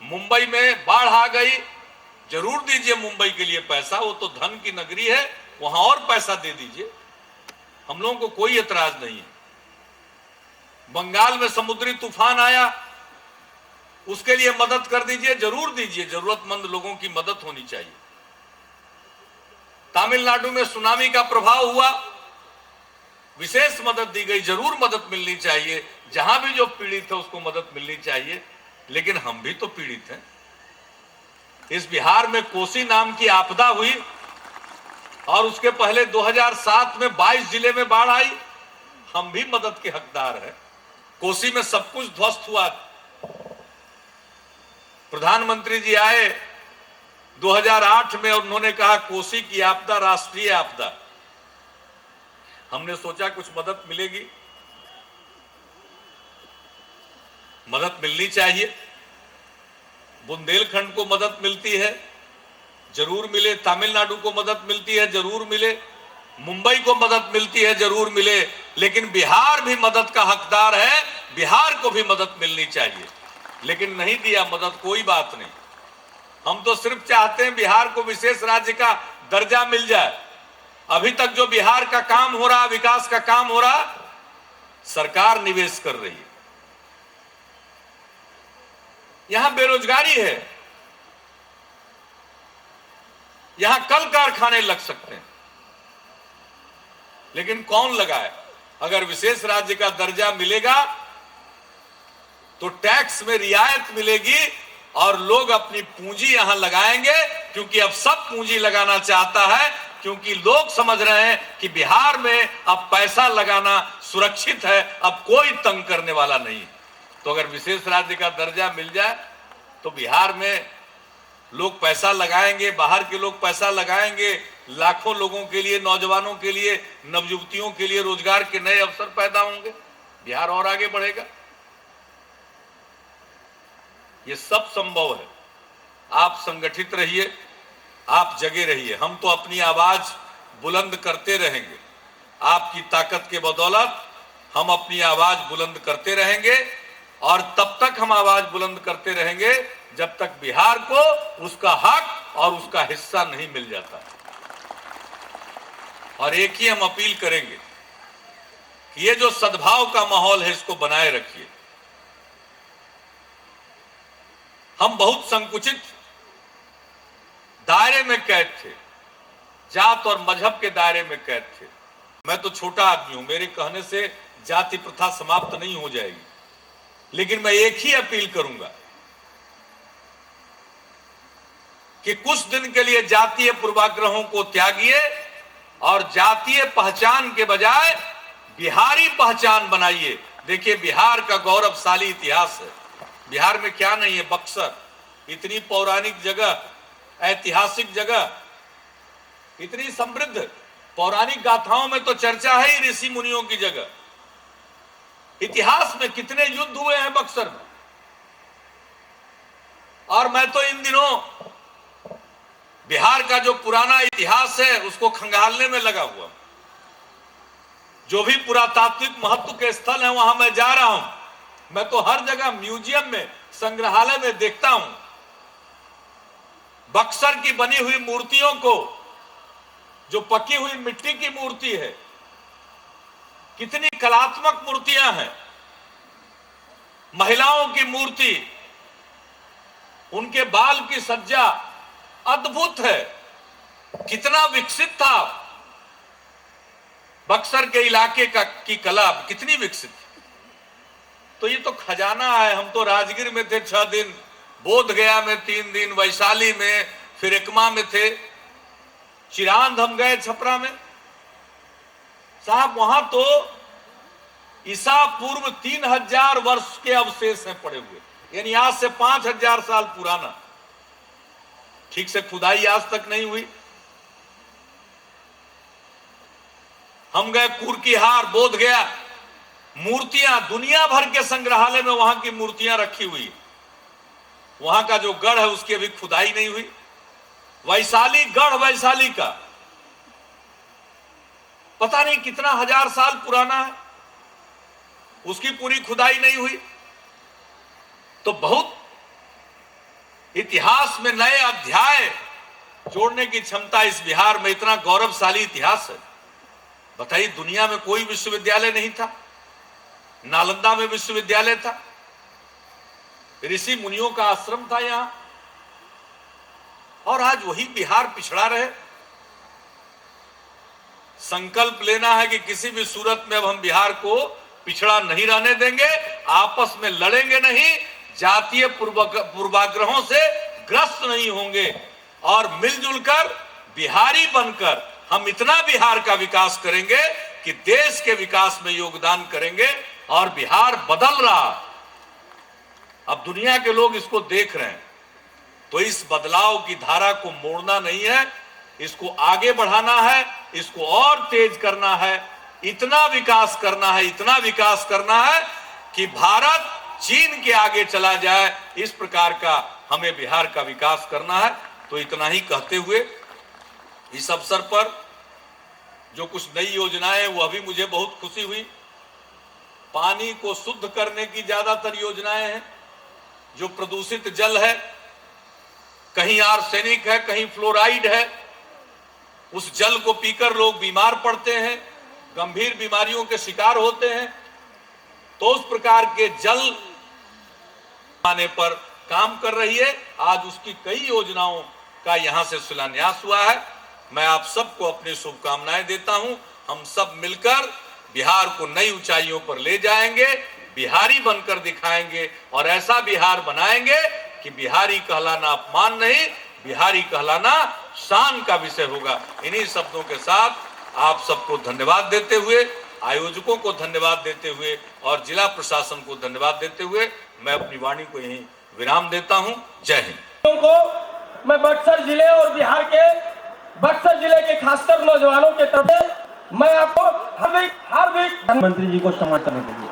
मुंबई में बाढ़ आ गई, जरूर दीजिए मुंबई के लिए पैसा, वो तो धन की नगरी है, वहां और पैसा दे दीजिए, हम लोगों को कोई एतराज नहीं है। बंगाल में समुद्री तूफान आया, उसके लिए मदद कर दीजिए, जरूर दीजिए, जरूरतमंद लोगों की मदद होनी चाहिए। तमिलनाडु में सुनामी का प्रभाव हुआ, विशेष मदद दी गई, जरूर मदद मिलनी चाहिए, जहां भी जो पीड़ित है उसको मदद मिलनी चाहिए, लेकिन हम भी तो पीड़ित हैं। इस बिहार में कोसी नाम की आपदा हुई और उसके पहले 2007 में 22 जिले में बाढ़ आई, हम भी मदद के हकदार हैं। कोसी में सब कुछ ध्वस्त हुआ, प्रधानमंत्री जी आए 2008 में और उन्होंने कहा कोसी की आपदा राष्ट्रीय आपदा। हमने सोचा कुछ मदद मिलेगी, मदद मिलनी चाहिए। बुंदेलखंड को मदद मिलती है, जरूर मिले। तमिलनाडु को मदद मिलती है, जरूर मिले। मुंबई को मदद मिलती है, जरूर मिले। लेकिन बिहार भी मदद का हकदार है, बिहार को भी मदद मिलनी चाहिए, लेकिन नहीं दिया मदद। कोई बात नहीं, हम तो सिर्फ चाहते हैं बिहार को विशेष राज्य का दर्जा मिल जाए। अभी तक जो बिहार का काम हो रहा, विकास का काम हो रहा, सरकार निवेश कर रही है। यहां बेरोजगारी है, यहां कल कारखाने लग सकते हैं, लेकिन कौन लगाए? अगर विशेष राज्य का दर्जा मिलेगा तो टैक्स में रियायत मिलेगी और लोग अपनी पूंजी यहां लगाएंगे, क्योंकि अब सब पूंजी लगाना चाहता है, क्योंकि लोग समझ रहे हैं कि बिहार में अब पैसा लगाना सुरक्षित है, अब कोई तंग करने वाला नहीं। तो अगर विशेष राज्य का दर्जा मिल जाए तो बिहार में लोग पैसा लगाएंगे, बाहर के लोग पैसा लगाएंगे, लाखों लोगों के लिए, नौजवानों के लिए, नवयुवतियों के लिए रोजगार के नए अवसर पैदा होंगे, बिहार और आगे बढ़ेगा। ये सब संभव है। आप संगठित रहिए, आप जगे रहिए, हम तो अपनी आवाज बुलंद करते रहेंगे। आपकी ताकत के बदौलत हम अपनी आवाज बुलंद करते रहेंगे, और तब तक हम आवाज बुलंद करते रहेंगे जब तक बिहार को उसका हक और उसका हिस्सा नहीं मिल जाता। और एक ही हम अपील करेंगे कि ये जो सद्भाव का माहौल है, इसको बनाए रखिए। हम बहुत संकुचित दायरे में कैद थे, जात और मजहब के दायरे में कैद थे। मैं तो छोटा आदमी हूं, मेरे कहने से जाति प्रथा समाप्त नहीं हो जाएगी, लेकिन मैं एक ही अपील करूंगा कि कुछ दिन के लिए जातीय पूर्वाग्रहों को त्यागिए और जातीय पहचान के बजाय बिहारी पहचान बनाइए। देखिए, बिहार का गौरवशाली इतिहास है। बिहार में क्या नहीं है? बक्सर, इतनी पौराणिक जगह, ऐतिहासिक जगह, इतनी समृद्ध, पौराणिक गाथाओं में तो चर्चा है ही ऋषि मुनियों की जगह। इतिहास में कितने युद्ध हुए हैं बक्सर में। और मैं तो इन दिनों बिहार का जो पुराना इतिहास है उसको खंगालने में लगा हुआ। जो भी पुरातात्विक महत्व के स्थल हैं वहां मैं जा रहा हूं। मैं तो हर जगह म्यूजियम में, संग्रहालय में देखता हूं बक्सर की बनी हुई मूर्तियों को, जो पकी हुई मिट्टी की मूर्ति है, कितनी कलात्मक मूर्तियां हैं। महिलाओं की मूर्ति, उनके बाल की सज्जा अद्भुत है। कितना विकसित था बक्सर के इलाके की कला, कितनी विकसित। तो ये तो खजाना है। हम तो राजगीर में थे 6 दिन, बोधगया में 3 दिन, वैशाली में, फिर एकमा में थे, चिरांद हम गए, छपरा में। साहब, वहां तो ईसा पूर्व 3000 वर्ष के अवशेष हैं पड़े हुए, यानी आज से 5000 साल पुराना। ठीक से खुदाई आज तक नहीं हुई। हम गए कुर्कीहार, बोधगया, मूर्तियां दुनिया भर के संग्रहालय में वहां की मूर्तियां रखी हुई। वहां का जो गढ़ है उसकी अभी खुदाई नहीं हुई। वैशाली, गढ़ वैशाली का पता नहीं कितना 1000 साल पुराना है, उसकी पूरी खुदाई नहीं हुई। तो बहुत इतिहास में नए अध्याय जोड़ने की क्षमता इस बिहार में, इतना गौरवशाली इतिहास है। बताइए, दुनिया में कोई विश्वविद्यालय नहीं था, नालंदा में विश्वविद्यालय था, ऋषि मुनियों का आश्रम था यहां, और आज वही बिहार पिछड़ा रहे। संकल्प लेना है कि किसी भी सूरत में अब हम बिहार को पिछड़ा नहीं रहने देंगे, आपस में लड़ेंगे नहीं, जातीय पूर्वाग्रहों से ग्रस्त नहीं होंगे, और मिलजुल कर बिहारी बनकर हम इतना बिहार का विकास करेंगे कि देश के विकास में योगदान करेंगे। और बिहार बदल रहा, अब दुनिया के लोग इसको देख रहे हैं, तो इस बदलाव की धारा को मोड़ना नहीं है, इसको आगे बढ़ाना है, इसको और तेज करना है, इतना विकास करना है, इतना विकास करना है कि भारत चीन के आगे चला जाए। इस प्रकार का हमें बिहार का विकास करना है। तो इतना ही कहते हुए इस अवसर पर जो कुछ नई योजनाएं, वो अभी मुझे बहुत खुशी हुई। पानी को शुद्ध करने की ज्यादातर योजनाएं हैं। जो प्रदूषित जल है, कहीं आर्सेनिक है, कहीं फ्लोराइड है, उस जल को पीकर लोग बीमार पड़ते हैं, गंभीर बीमारियों के शिकार होते हैं। तो उस प्रकार के जल आने पर काम कर रही है। आज उसकी कई योजनाओं का यहां से शिलान्यास हुआ है। मैं आप सबको अपनी शुभकामनाएं देता हूं। हम सब मिलकर बिहार को नई ऊंचाइयों पर ले जाएंगे, बिहारी बनकर दिखाएंगे, और ऐसा बिहार बनाएंगे कि बिहारी कहलाना अपमान नहीं, बिहारी कहलाना शान का विषय होगा। इन्हीं शब्दों के साथ आप सबको धन्यवाद देते हुए, आयोजकों को धन्यवाद देते हुए और जिला प्रशासन को धन्यवाद देते हुए मैं अपनी वाणी को यहीं विराम देता हूं। जय हिंद। को मैं बक्सर जिले और बिहार के बक्सर जिले के खासकर नौजवानों के तरफ से मैं आपको हार्दिक प्रधानमंत्री जी को सम्मान करने के लिए